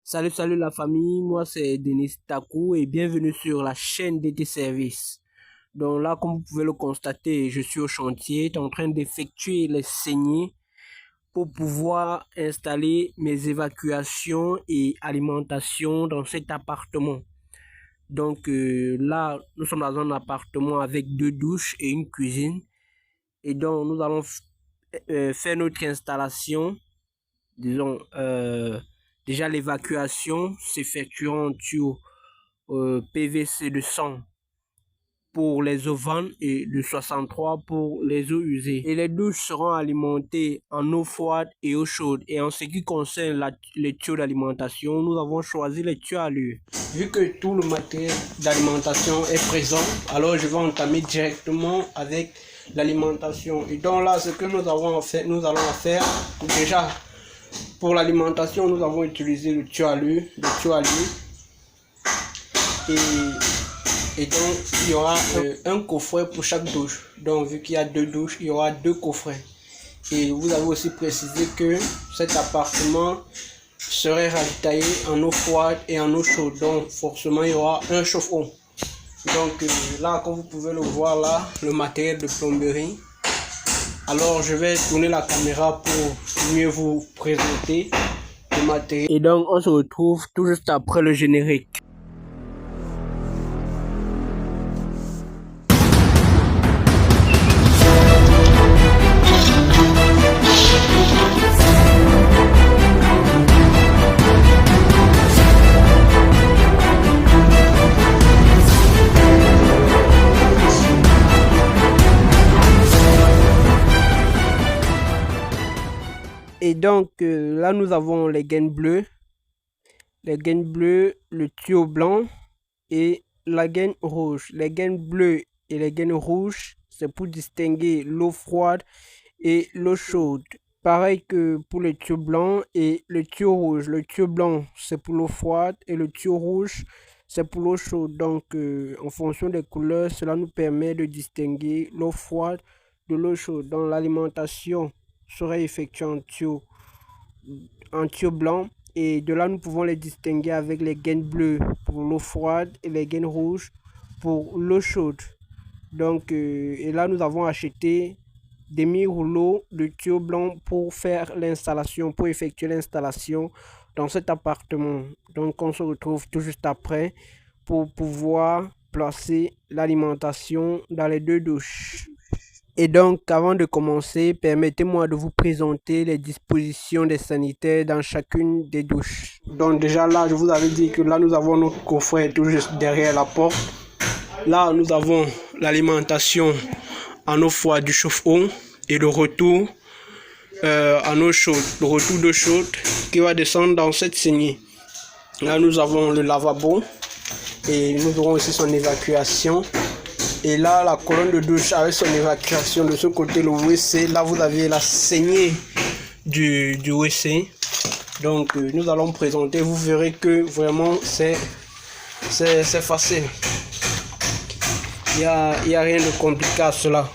Salut la famille, moi c'est Denis Takou et bienvenue sur la chaîne DT Service. Donc là, comme vous pouvez le constater, je suis au chantier, en train d'effectuer les saignées pour pouvoir installer mes évacuations et alimentation dans cet appartement. Donc là, nous sommes dans un appartement avec 2 douches et une cuisine. Et donc nous allons faire notre installation, disons, déjà l'évacuation s'effectuera en tuyau PVC de 100 pour les eaux vannes et de 63 pour les eaux usées. Et les douches seront alimentées en eau froide et eau chaude. Et en ce qui concerne les tuyaux d'alimentation, nous avons choisi les tuyaux à l'huile. Vu que tout le matériel d'alimentation est présent, alors je vais entamer directement avec l'alimentation. Et donc là, ce que nous allons faire, déjà, pour l'alimentation, nous avons utilisé le tuyau à l'huile, et donc il y aura un coffret pour chaque douche. Donc vu qu'il y a 2 douches, il y aura 2 coffrets. Et vous avez aussi précisé que cet appartement serait ravitaillé en eau froide et en eau chaude. Donc forcément il y aura un chauffe-eau. Donc là, comme vous pouvez le voir là, le matériel de plomberie. Alors je vais tourner la caméra pour mieux vous présenter le matériel. Et donc on se retrouve tout juste après le générique. Et donc là nous avons les gaines bleues, le tuyau blanc et la gaine rouge. Les gaines bleues et les gaines rouges, c'est pour distinguer l'eau froide et l'eau chaude. Pareil que pour le tuyau blanc et le tuyau rouge. Le tuyau blanc c'est pour l'eau froide et le tuyau rouge c'est pour l'eau chaude. Donc en fonction des couleurs, cela nous permet de distinguer l'eau froide de l'eau chaude. Dans l'alimentation sera effectuée en tuyau blanc, et de là nous pouvons les distinguer avec les gaines bleues pour l'eau froide et les gaines rouges pour l'eau chaude. Donc et là nous avons acheté des mi-rouleaux de tuyau blanc pour faire l'installation, pour effectuer l'installation dans cet appartement. Donc on se retrouve tout juste après pour pouvoir placer l'alimentation dans les 2 douches. Et donc, avant de commencer, permettez-moi de vous présenter les dispositions des sanitaires dans chacune des douches. Donc déjà là, je vous avais dit que là, nous avons notre coffret tout juste derrière la porte. Là, nous avons l'alimentation en eau froide du chauffe-eau et le retour en eau chaude, le retour d'eau chaude qui va descendre dans cette saignée. Là, nous avons le lavabo et nous aurons aussi son évacuation. Et là, la colonne de douche avec son évacuation. De ce côté, le WC. Là, vous avez la saignée du WC. Donc, nous allons présenter. Vous verrez que vraiment, c'est facile. Il n'y a rien de compliqué à cela.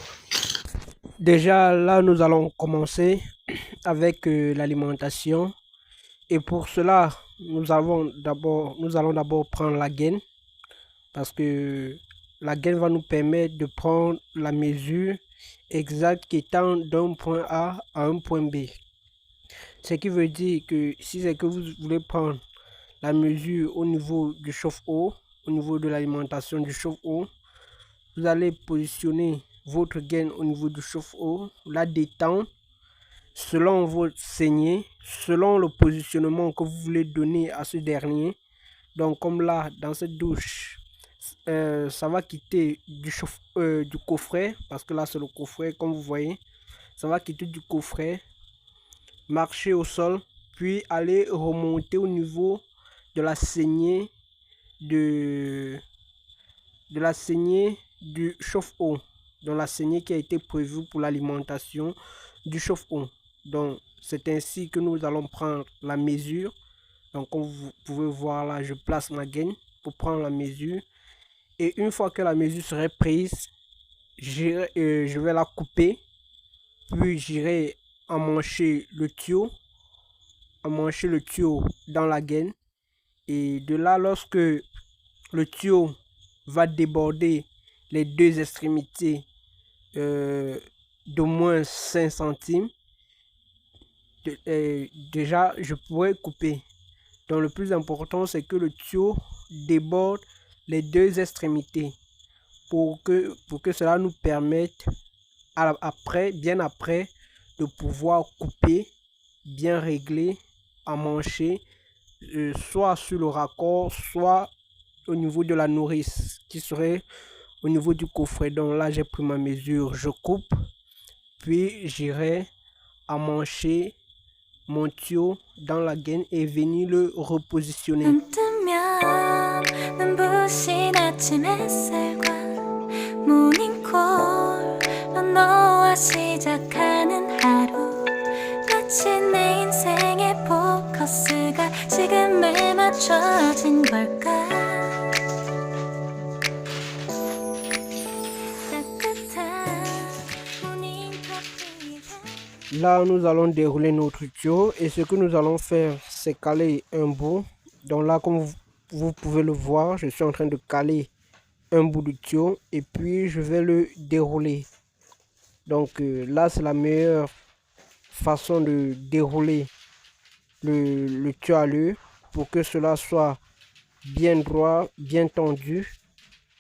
Déjà, là, nous allons commencer avec l'alimentation. Et pour cela, nous allons d'abord prendre la gaine. Parce que la gaine va nous permettre de prendre la mesure exacte qui étant d'un point A à un point B. Ce qui veut dire que si c'est que vous voulez prendre la mesure au niveau du chauffe-eau, au niveau de l'alimentation du chauffe-eau, vous allez positionner votre gaine au niveau du chauffe-eau, la détendre selon votre saignée, selon le positionnement que vous voulez donner à ce dernier. Donc comme là, dans cette douche, ça va quitter du coffret, parce que là c'est le coffret comme vous voyez. Ça va quitter du coffret, marcher au sol, puis aller remonter au niveau de la saignée du chauffe-eau, dans la saignée qui a été prévue pour l'alimentation du chauffe-eau. Donc c'est ainsi que nous allons prendre la mesure. Donc comme vous pouvez voir là, je place ma gaine pour prendre la mesure. Et une fois que la mesure serait prise, je vais la couper. Puis j'irai emmancher le tuyau dans la gaine. Et de là, lorsque le tuyau va déborder les deux extrémités d'au moins 5 centimes, déjà je pourrais couper. Donc le plus important, c'est que le tuyau déborde les deux extrémités pour que cela nous permette bien après de pouvoir couper, bien régler, emmancher, soit sur le raccord, soit au niveau de la nourrice qui serait au niveau du coffret. Donc là, j'ai pris ma mesure, je coupe, puis j'irai emmancher mon tuyau dans la gaine et venir le repositionner. Là, nous allons dérouler notre tuyau et ce que nous allons faire, c'est caler un bout. Donc là, comme vous pouvez le voir, je suis en train de caler un bout du tuyau et puis je vais le dérouler. Donc là, c'est la meilleure façon de dérouler le tuyau à l'œil pour que cela soit bien droit, bien tendu,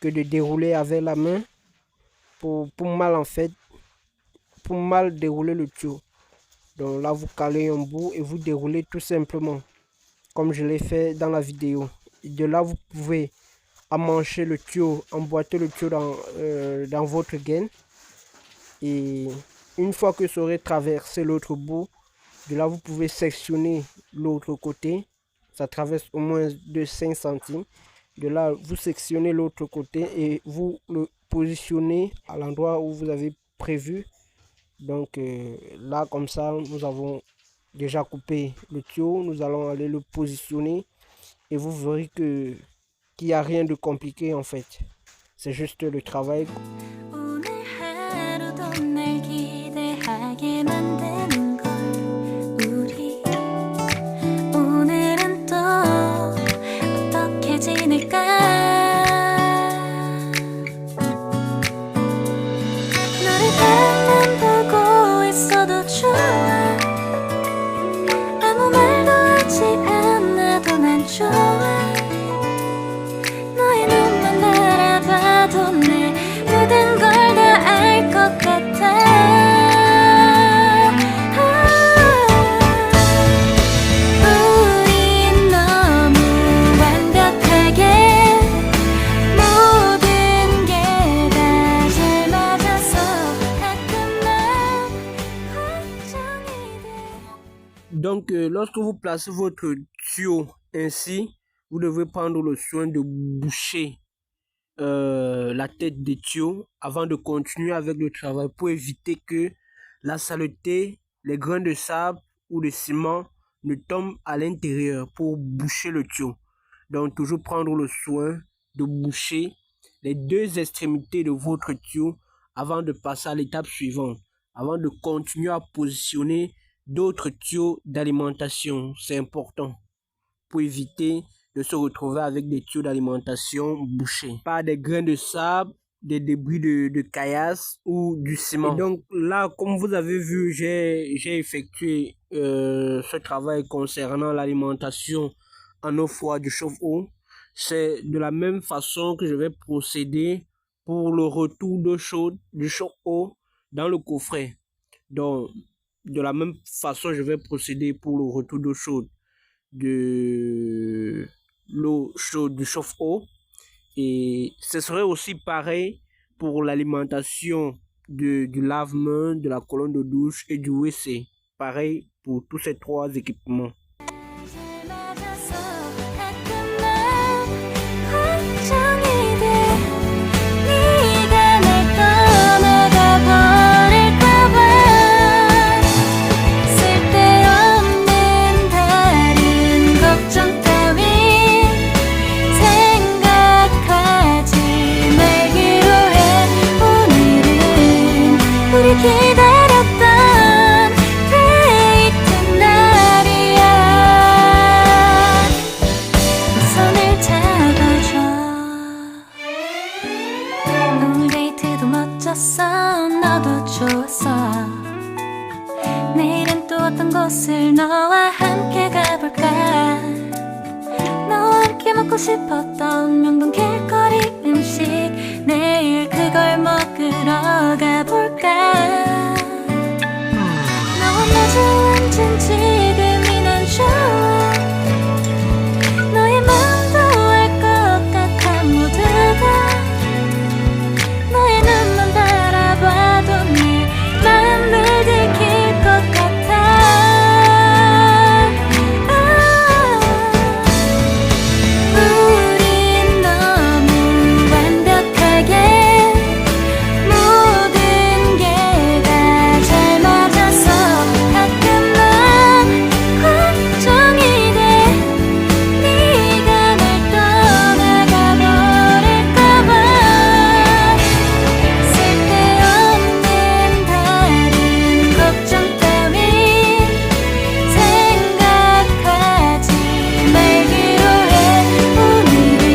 que de dérouler avec la main pour mal dérouler le tuyau. Donc là, vous calez un bout et vous déroulez tout simplement comme je l'ai fait dans la vidéo. Et de là, vous pouvez emmancher le tuyau, emboîter le tuyau dans votre gaine. Et une fois que ça aurait traversé l'autre bout, de là, vous pouvez sectionner l'autre côté. Ça traverse au moins de 5 centimes. De là, vous sectionnez l'autre côté et vous le positionnez à l'endroit où vous avez prévu. Donc là, comme ça, nous avons déjà coupé le tuyau. Nous allons aller le positionner et vous verrez qu'il n'y a rien de compliqué en fait. C'est juste le travail. Donc, lorsque vous placez votre tuyau ainsi, vous devez prendre le soin de boucher la tête des tuyaux avant de continuer avec le travail pour éviter que la saleté, les grains de sable ou de ciment ne tombent à l'intérieur pour boucher le tuyau. Donc, toujours prendre le soin de boucher les deux extrémités de votre tuyau avant de passer à l'étape suivante, avant de continuer à positionner d'autres tuyaux d'alimentation. C'est important pour éviter de se retrouver avec des tuyaux d'alimentation bouchés par des grains de sable, des débris de caillasse ou du ciment. Et donc là, comme vous avez vu, j'ai effectué ce travail concernant l'alimentation en eau froide du chauffe-eau. C'est de la même façon que je vais procéder pour le retour d'eau chaude du chauffe-eau dans le coffret. Donc, de la même façon, je vais procéder pour le retour d'eau chaude de l'eau chaude du chauffe-eau. Et ce serait aussi pareil pour l'alimentation du lave-main, de la colonne de douche et du WC. Pareil pour tous ces trois équipements. 기다렸던 데이트 날이야. 먹고 싶었던 명동 길거리 음식 내일 그걸 먹으러 가볼까. 너와 마주 앉은 지금이 난 좋아. 너의 마음도 알 것 같아. 모두가 너의 눈만 바라봐도 내 마음을 들킬 것 같아. 우린 너무 완벽하게 모든 게 다 잘 맞아서 가끔 난 걱정이 돼. 네가 날 떠나가 버릴까봐. 쓸데없는 다른 걱정 따윈 생각하지 말기로 해. 오늘은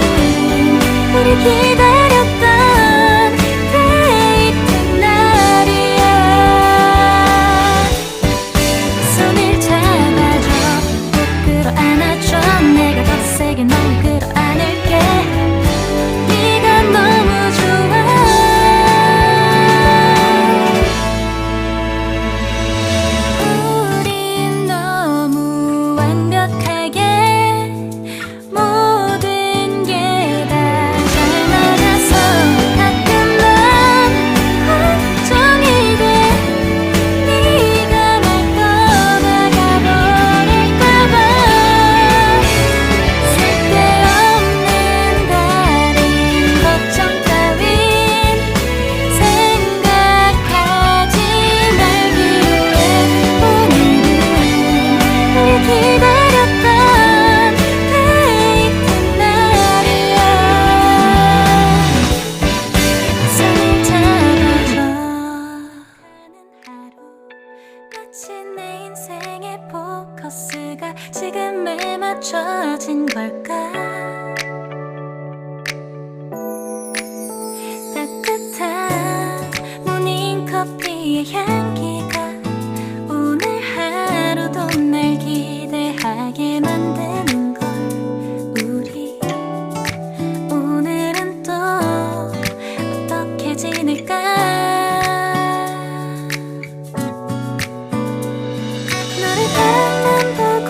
우리 기다렸던 데이트 날이야. 손을 잡아줘, 꼭 끌어안아줘. 내가 더 세게 널 끌어안을게. 네가 너무 좋아. 우린 너무 완벽하게 모든 게 다 잘 맞아서 가끔 난 걱정이 돼. 네가 날 떠나가 버릴까봐. 쓸데없는 다른 걱정 따윈 생각하지 말기로 해. 오늘은 우리 기다렸던 데이트 날이야. 손을 잡아줘. 가는 하루 마치 내 인생의 포커스가 지금에 맞춰진 걸까. 따뜻한 모닝커피의 향기가 오늘 하루도 날 기대하게 만드는 걸. 우리 오늘은 또 어떻게 지낼까. 너를 바라만 보고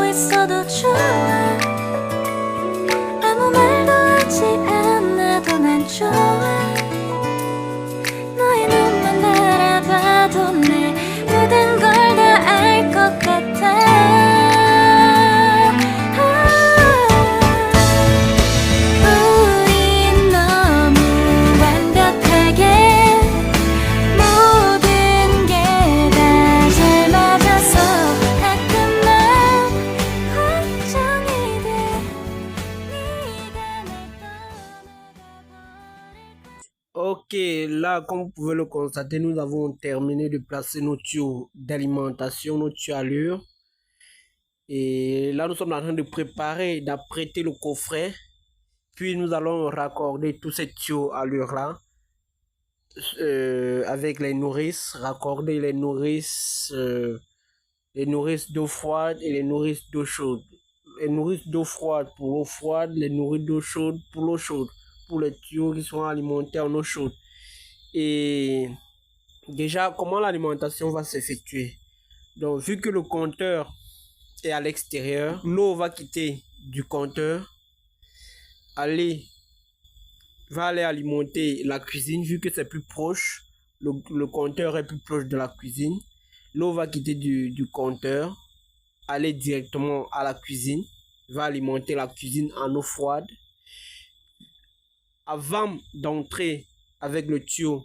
있어도 좋아. 아무 말도 하지 않아도 난 좋아. 너의 눈만 바라봐도 내 모든 걸 다 알 것 같아. 우린 너무 완벽하게 모든 게 다 잘 맞아서 가끔 난 걱정이 돼. 네가 날 떠나가 버릴까. Ok, là, comme vous pouvez le constater, nous avons terminé de placer nos tuyaux d'alimentation, nos tuyaux à l'heure. Et là, nous sommes en train de préparer, d'apprêter le coffret. Puis, nous allons raccorder tous ces tuyaux à l'heure là avec les nourrices, raccorder les nourrices d'eau froide et les nourrices d'eau chaude. Les nourrices d'eau froide pour l'eau froide, les nourrices d'eau chaude pour l'eau chaude, pour les tuyaux qui sont alimentés en eau chaude. Et déjà, comment l'alimentation va s'effectuer? Donc, vu que le compteur est à l'extérieur, l'eau va quitter du compteur, va aller alimenter la cuisine, vu que c'est plus proche, le compteur est plus proche de la cuisine. L'eau va quitter du compteur, aller directement à la cuisine, va alimenter la cuisine en eau froide. Avant d'entrer avec le tuyau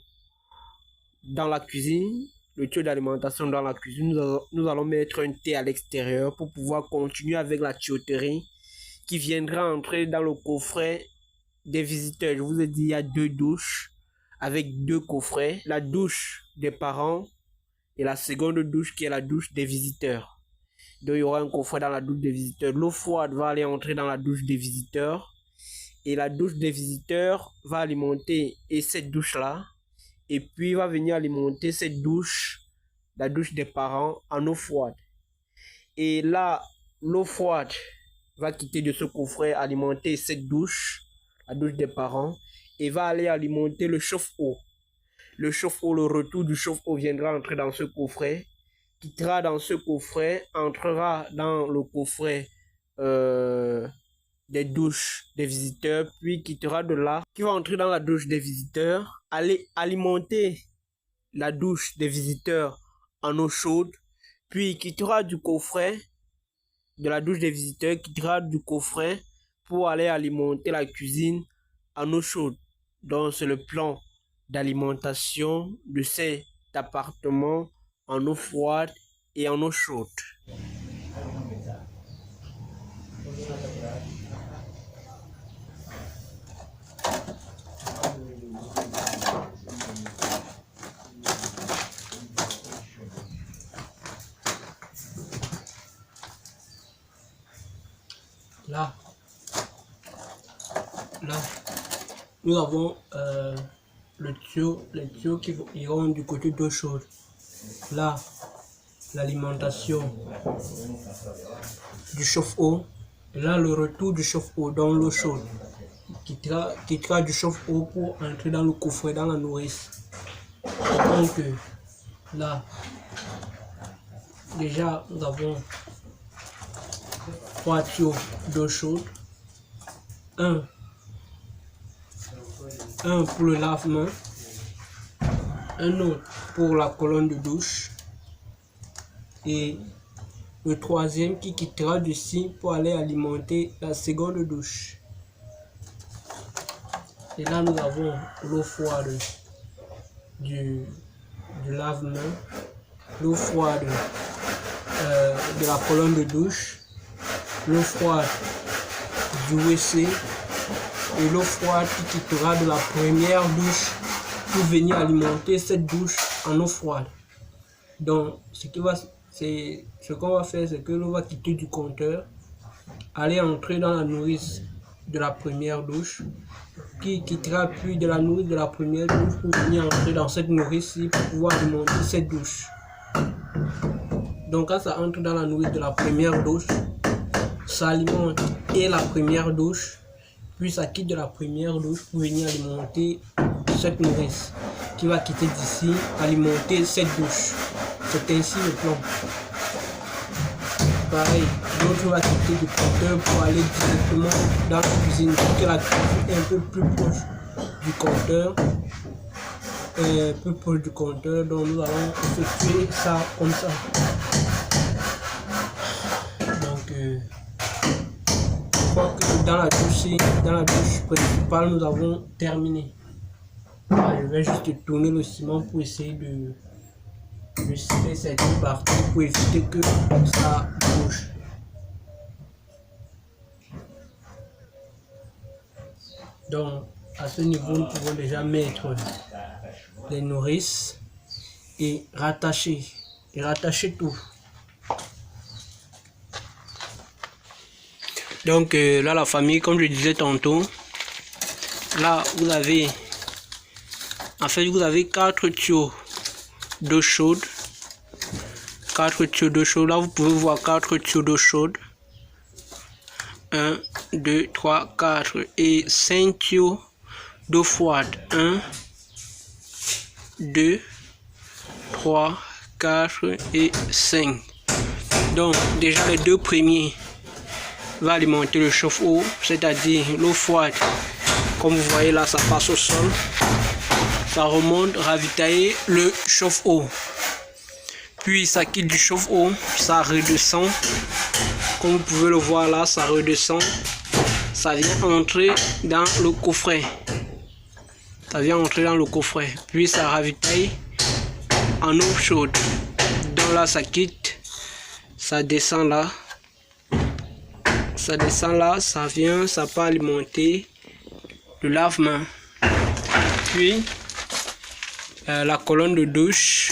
dans la cuisine, le tuyau d'alimentation dans la cuisine, nous allons mettre un thé à l'extérieur pour pouvoir continuer avec la tuyauterie qui viendra entrer dans le coffret des visiteurs. Je vous ai dit, il y a 2 douches avec 2 coffrets. La douche des parents et la seconde douche qui est la douche des visiteurs. Donc il y aura un coffret dans la douche des visiteurs. L'eau froide va aller entrer dans la douche des visiteurs. Et la douche des visiteurs va alimenter cette douche-là. Et puis va venir alimenter cette douche, la douche des parents, en eau froide. Et là, l'eau froide va quitter de ce coffret, alimenter cette douche, la douche des parents, et va aller alimenter le chauffe-eau. Le chauffe-eau, le retour du chauffe-eau viendra entrer dans ce coffret, quittera dans ce coffret, entrera dans le coffret des douches des visiteurs, puis quittera de là, qui va entrer dans la douche des visiteurs, aller alimenter la douche des visiteurs en eau chaude, puis quittera du coffret de la douche des visiteurs, quittera du coffret pour aller alimenter la cuisine en eau chaude. Donc c'est le plan d'alimentation de cet appartement en eau froide et en eau chaude. Là, nous avons les tuyaux qui iront du côté d'eau chaude. Là, l'alimentation du chauffe-eau. Et là, le retour du chauffe-eau dans l'eau chaude. Quittera du chauffe-eau pour entrer dans le coffret, dans la nourrice. Donc là, déjà, nous avons 3 tuyaux d'eau chaude. Un pour le lave-main, un autre pour la colonne de douche et le troisième qui quittera d'ici pour aller alimenter la seconde douche. Et là nous avons l'eau froide du lave-main, l'eau froide de la colonne de douche, l'eau froide du WC et l'eau froide qui quittera de la première douche pour venir alimenter cette douche en eau froide. Donc ce qu'on va faire, c'est que l'eau va quitter du compteur, aller entrer dans la nourrice de la première douche, qui quittera puis de la nourrice de la première douche pour venir entrer dans cette nourrice-ci pour pouvoir alimenter cette douche. Donc quand ça entre dans la nourrice de la première douche, ça alimente et la première douche, puis ça quitte de la première douche pour venir alimenter cette nourrice qui va quitter d'ici, alimenter cette douche. C'est ainsi le plan. Pareil, l'autre va quitter du compteur pour aller directement dans la cuisine, pour que la cuisine est un peu plus proche du compteur. Peu proche du compteur, donc nous allons effectuer ça comme ça. Donc je crois que dans la douche principale nous avons terminé. Alors, je vais juste tourner le ciment pour essayer de scier cette partie pour éviter que ça bouge. Donc à ce niveau nous pouvons déjà mettre les nourrices et rattacher tout. Donc là la famille, comme je disais tantôt, là vous avez 4 tuyaux d'eau chaude. 4 tuyaux d'eau chaude. Là vous pouvez voir 4 tuyaux d'eau chaude. 1, 2, 3, 4 et 5 tuyaux d'eau froide. 1, 2, 3, 4 et 5. Donc déjà les deux premiers va alimenter le chauffe-eau, c'est-à-dire l'eau froide. Comme vous voyez là, ça passe au sol, ça remonte, ravitailler le chauffe-eau. Puis ça quitte du chauffe-eau, ça redescend. Comme vous pouvez le voir là, ça redescend. Ça vient entrer dans le coffret. Puis ça ravitaille en eau chaude. Donc là, ça quitte, ça descend là. Ça vient, ça peut alimenter le lave-main. Puis la colonne de douche.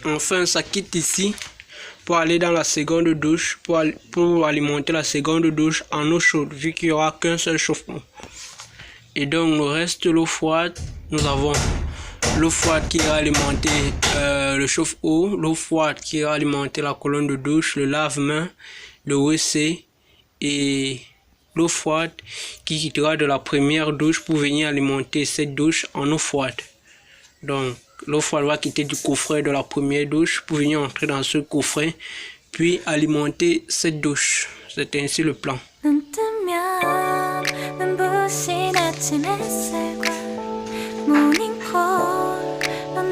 Enfin, ça quitte ici pour aller dans la seconde douche, pour alimenter la seconde douche en eau chaude, vu qu'il n'y aura qu'un seul chauffement. Et donc, le reste de l'eau froide, nous avons l'eau froide qui ira alimenter le chauffe-eau, l'eau froide qui ira alimenter la colonne de douche, le lave-main, le WC et l'eau froide qui quittera de la première douche pour venir alimenter cette douche en eau froide. Donc l'eau froide va quitter du coffret de la première douche pour venir entrer dans ce coffret puis alimenter cette douche. C'est ainsi le plan.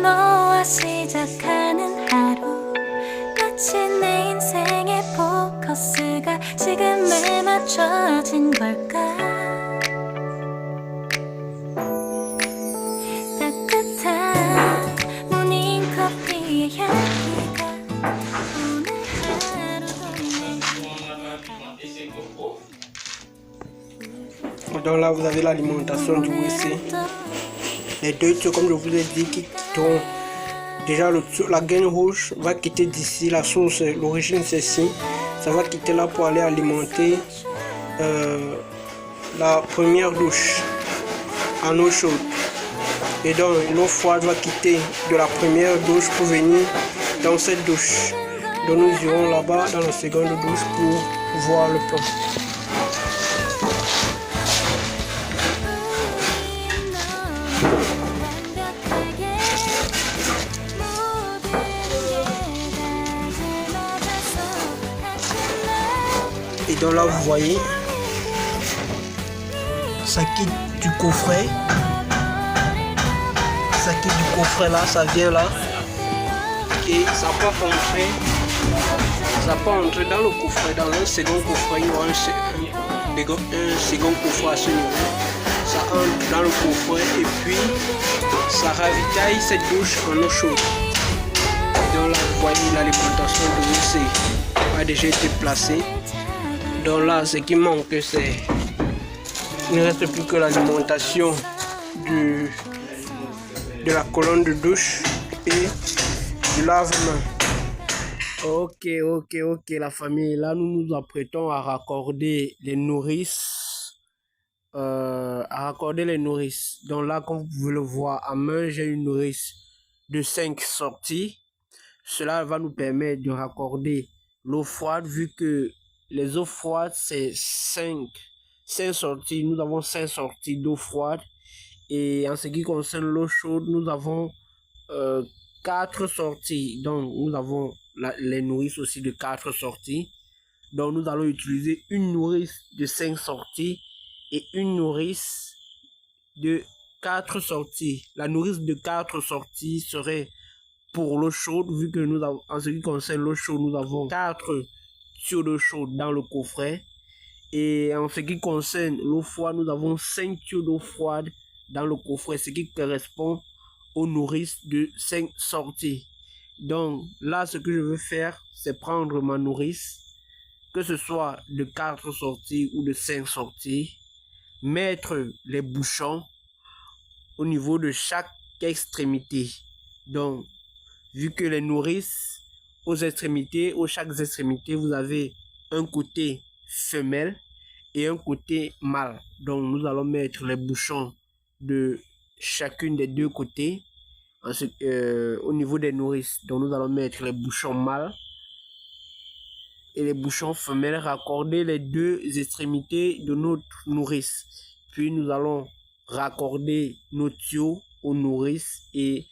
너와 시작하는 하루 마치 내 인생의 포커스가 지금에 맞춰진 걸까 따뜻한 모닝커피의 향기가 오늘 하루도 Donc là vous avez l'alimentation du WC. Les deux tuyaux, comme je vous ai dit, qui quitteront. Déjà, la gaine rouge va quitter d'ici. La source, l'origine, c'est ici. Ça va quitter là pour aller alimenter la première douche en eau chaude. Et donc, l'eau froide va quitter de la première douche pour venir dans cette douche. Donc, nous irons là-bas dans la seconde douche pour voir le plan. Et donc là vous voyez, ça quitte du coffret, là, ça vient là, et ça peut entrer dans le coffret, dans un second coffret, il y aura un second coffret à ce niveau, ça entre dans le coffret et puis ça ravitaille cette douche en eau chaude. Donc là vous voyez l'alimentation de WC a déjà été placée. Donc là, ce qui manque, c'est il ne reste plus que l'alimentation de la colonne de douche et du lave-main. Ok, la famille. Là, nous nous apprêtons à raccorder les nourrices. Donc là, comme vous pouvez le voir, à main, j'ai une nourrice de 5 sorties. Cela va nous permettre de raccorder l'eau froide vu que les eaux froides, c'est 5 sorties. Nous avons 5 sorties d'eau froide. Et en ce qui concerne l'eau chaude, nous avons 4 sorties. Donc, nous avons les nourrices aussi de 4 sorties. Donc, nous allons utiliser une nourrice de 5 sorties et une nourrice de 4 sorties. La nourrice de 4 sorties serait pour l'eau chaude, vu que nous avons, en ce qui concerne l'eau chaude, nous avons 4 tuyaux d'eau chaude dans le coffret. Et en ce qui concerne l'eau froide, nous avons 5 tuyaux d'eau froide dans le coffret, ce qui correspond aux nourrices de 5 sorties. Donc là, ce que je veux faire, c'est prendre ma nourrice, que ce soit de 4 sorties ou de 5 sorties, mettre les bouchons au niveau de chaque extrémité. Donc, vu que les nourrices aux extrémités, chaque extrémité, vous avez un côté femelle et un côté mâle. Donc, nous allons mettre les bouchons de chacune des deux côtés au niveau des nourrices. Donc, nous allons mettre les bouchons mâles et les bouchons femelles, raccorder les deux extrémités de notre nourrice. Puis, nous allons raccorder nos tuyaux aux nourrices et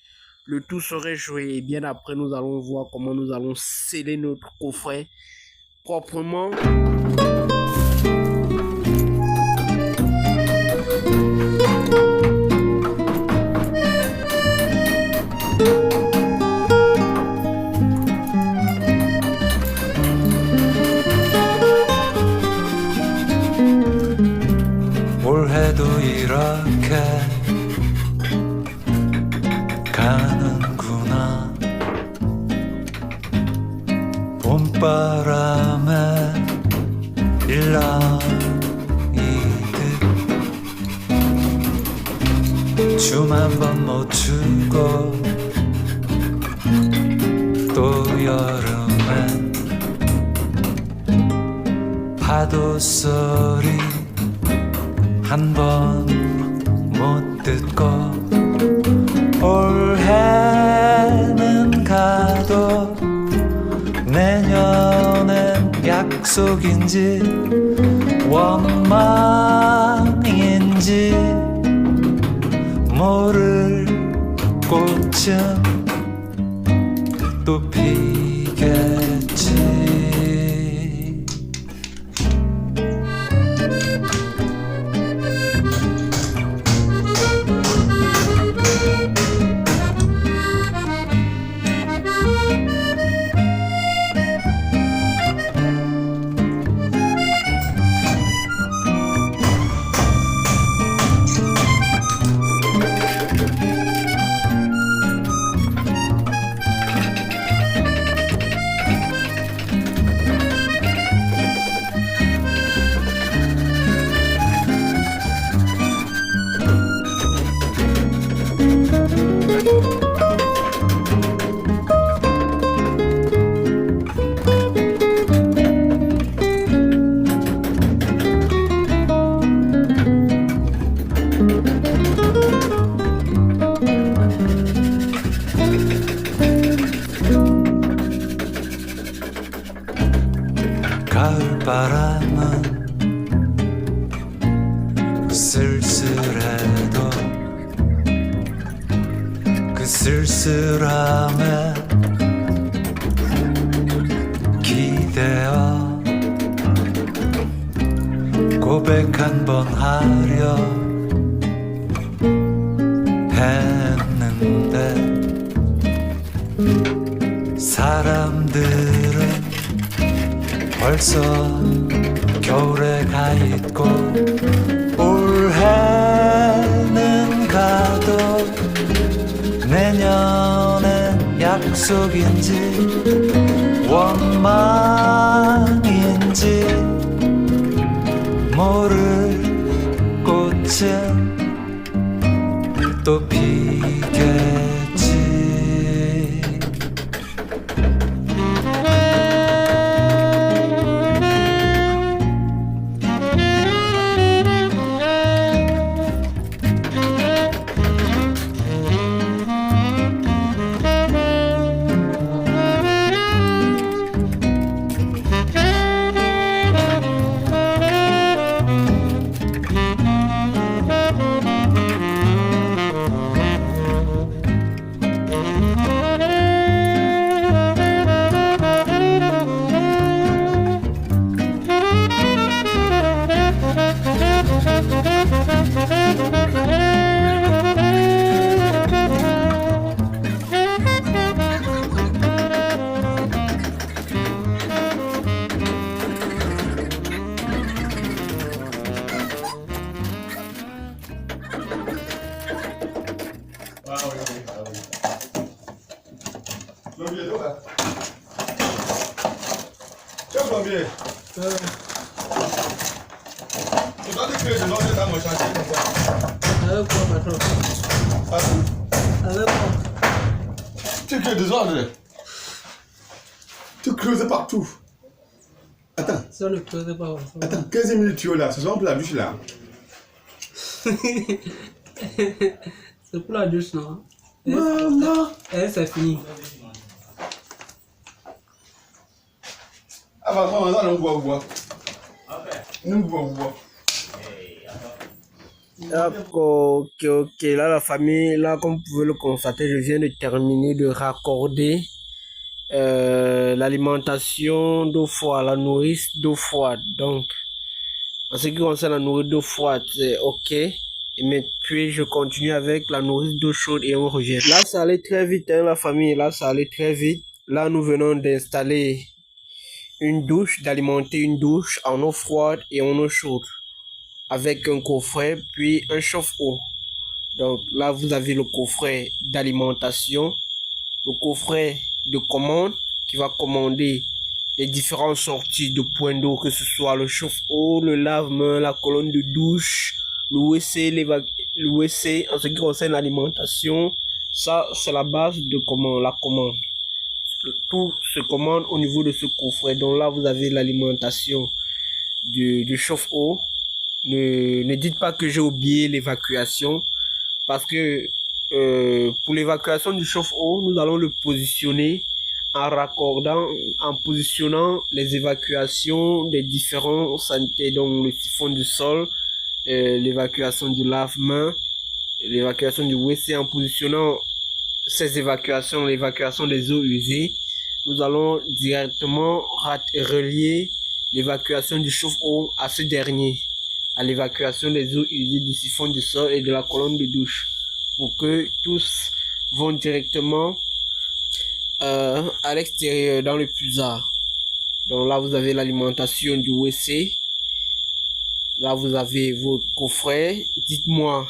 le tout serait joué. Et bien après, nous allons voir comment nous allons sceller notre coffret proprement. 올해도 이렇게 가는구나. 봄바람에 일랑이듯 춤 한 번 못 추고 또 여름엔 파도 소리 한 번 못 듣고 올해는 가도 내년엔 약속인지 원망인지 모를 꽃은 또 피겠지. 가을바람은 쓸쓸해도 그 쓸쓸함에 기대어 고백 한 번 하려 했는데 사람들은 벌써 겨울에 가 있고 올해는 가도 내년엔 약속인지 원망인지 모를 꽃은 또 피겠지. Plombier, toi là. Tiens, plombier. Tu dois te créer de l'ordre dans mon chantier comme ça. Avec quoi, patron? Ah, Avec quoi? tu crées des ordres. Tu creuses partout. Attends, Ça ne creuse pas. attends, 15 minutes tu es là, ce sont pour la douche là. C'est pour la douche, non? Maman. C'est fini. Ah bah maman, ça nous boit. Nous boit. D'accord, ok. Là, la famille, là, comme vous pouvez le constater, je viens de terminer de raccorder l'alimentation d'eau froide, la nourrice d'eau froide. Donc, en ce qui concerne la nourrice d'eau froide, c'est ok. Et puis, je continue avec la nourrice d'eau chaude et on revient. Là, ça allait très vite, hein, la famille. Là, ça allait très vite. Là, nous venons d'installer une douche, d'alimenter une douche en eau froide et en eau chaude, avec un coffret, puis un chauffe-eau. Donc là, vous avez le coffret d'alimentation, le coffret de commande qui va commander les différentes sorties de points d'eau, que ce soit le chauffe-eau, le lave-main, la colonne de douche, le WC, le WC. En ce qui concerne l'alimentation, ça c'est la base de la commande. Tout se commande au niveau de ce coffret. Donc là, vous avez l'alimentation du chauffe-eau. Ne dites pas que j'ai oublié l'évacuation, parce que pour l'évacuation du chauffe-eau, nous allons le positionner en positionnant les évacuations des différents sanités, donc le siphon du sol, l'évacuation du lave-main, l'évacuation du WC. En positionnant ces évacuations, l'évacuation des eaux usées, nous allons directement relier l'évacuation du chauffe-eau à ce dernier, à l'évacuation des eaux usées du siphon du sol et de la colonne de douche, pour que tous vont directement à l'extérieur, dans le puisard. Donc là, vous avez l'alimentation du WC. Là, vous avez votre coffret. Dites-moi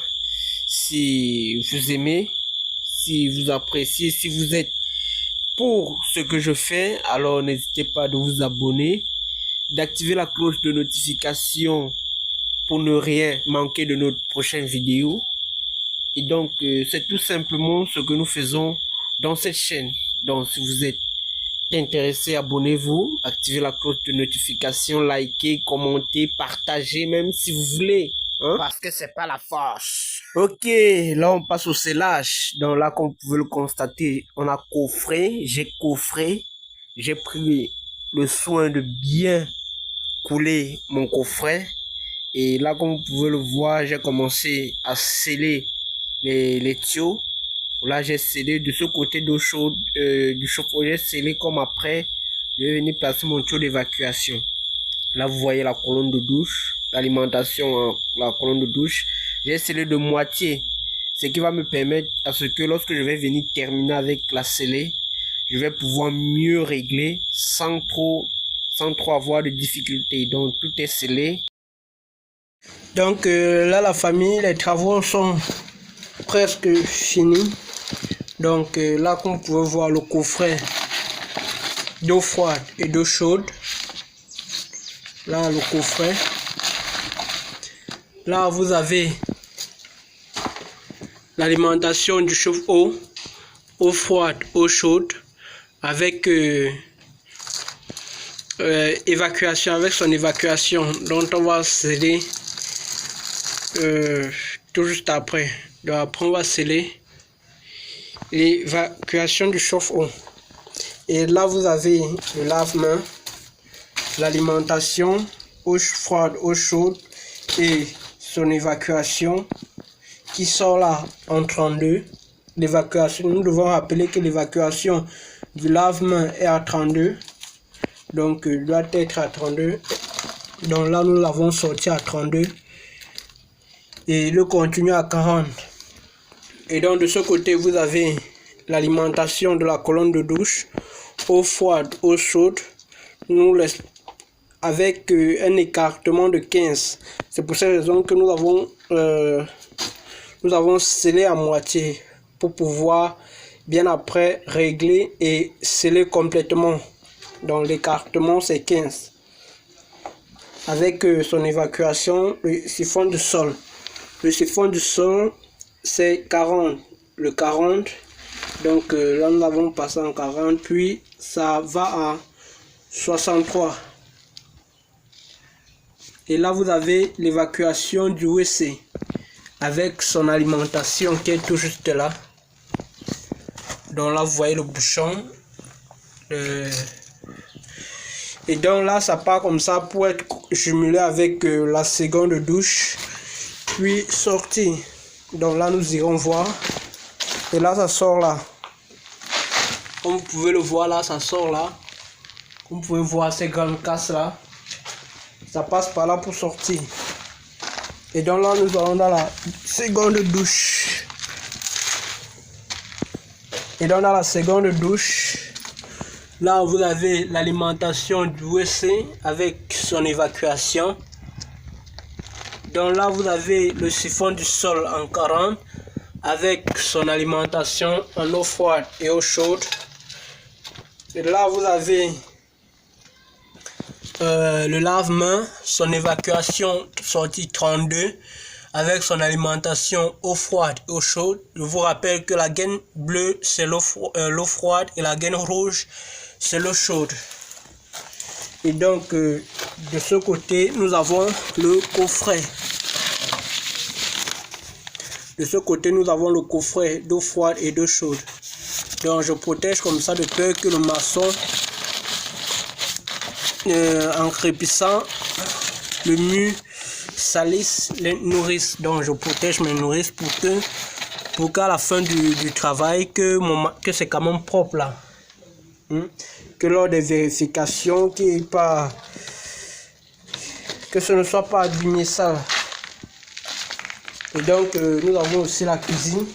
si vous aimez, si vous appréciez, si vous êtes pour ce que je fais. Alors, n'hésitez pas de vous abonner, d'activer la cloche de notification pour ne rien manquer de notre prochaine vidéo. Et donc, c'est tout simplement ce que nous faisons dans cette chaîne. Donc, si vous êtes intéressé, abonnez-vous, activez la cloche de notification, likez, commentez, partagez, même si vous voulez. Hein? Parce que c'est pas la force. Ok, là on passe au scellage. Donc là, comme vous pouvez le constater, on a coffré, j'ai pris le soin de bien couler mon coffret. Et là, comme vous pouvez le voir, j'ai commencé à sceller les tuyaux. Là, j'ai scellé de ce côté d'eau chaude du chauffe-eau. J'ai scellé comme après. Je vais venir placer mon tuyau d'évacuation. Là, vous voyez la colonne de douche, l'alimentation, la colonne de douche. J'ai scellé de moitié, ce qui va me permettre à ce que lorsque je vais venir terminer avec la scellée, je vais pouvoir mieux régler sans trop avoir de difficultés. Donc, tout est scellé. Donc là, la famille, les travaux sont presque finis. Donc là, comme vous pouvez voir, le coffret d'eau froide et d'eau chaude. Là, le coffret. Là, vous avez l'alimentation du chauffe-eau, eau froide, eau chaude, avec évacuation, avec son évacuation, dont on va sceller tout juste après. Donc après, on va sceller l'évacuation du chauffe-eau. Et là, vous avez le lave-main, l'alimentation, eau froide, eau chaude et son évacuation qui sort là en 32. L'évacuation, nous devons rappeler que l'évacuation du lave-main est à 32. Donc, doit être à 32. Donc là, nous l'avons sorti à 32. Et le continue à 40. Et donc, de ce côté, vous avez l'alimentation de la colonne de douche, eau froide, eau chaude, avec un écartement de 15. C'est pour cette raison que nous avons scellé à moitié pour pouvoir bien après régler et sceller complètement. Donc l'écartement c'est 15. Avec son évacuation, le siphon du sol. Le siphon du sol c'est 40. Le 40. Donc là nous avons passé en 40. Puis ça va à 63. Et là vous avez l'évacuation du WC avec son alimentation qui est tout juste là. Donc là vous voyez le bouchon. Et donc là ça part comme ça pour être jumelé avec la seconde douche. Puis sorti. Donc là nous irons voir. Et là ça sort là. Comme vous pouvez le voir là, ça sort là. Comme vous pouvez voir ces grandes casses là. Ça passe par là pour sortir. Et donc là, nous allons dans la seconde douche. Et donc dans la seconde douche, là vous avez l'alimentation du WC avec son évacuation. Donc là vous avez le siphon du sol en 40 avec son alimentation en eau froide et eau chaude. Et là vous avez le lave-main, son évacuation sortie 32 avec son alimentation eau froide et eau chaude. Je vous rappelle que la gaine bleue c'est l'eau froide et la gaine rouge c'est l'eau chaude. Et donc de ce côté nous avons le coffret. De ce côté, nous avons le coffret d'eau froide et d'eau chaude. Donc je protège comme ça de peur que le maçon, en crépissant le mur, salisse les nourrices. Donc je protège mes nourrices pour qu'à la fin du travail, que c'est quand même propre là. Que lors des vérifications, que ce ne soit pas abîmé ça. Et donc nous avons aussi la cuisine.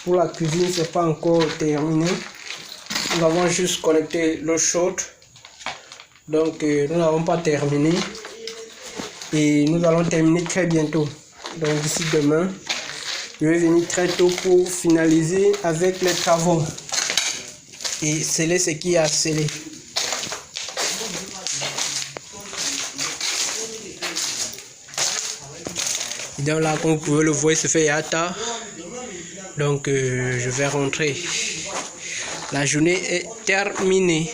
Pour la cuisine, c'est pas encore terminé. Nous avons juste connecté l'eau chaude. Donc nous n'avons pas terminé. Et nous allons terminer très bientôt. Donc d'ici demain, je vais venir très tôt pour finaliser avec les travaux. Et sceller ce qui est à sceller. Et donc là, comme vous pouvez le voir, il se fait tard. Donc je vais rentrer. La journée est terminée.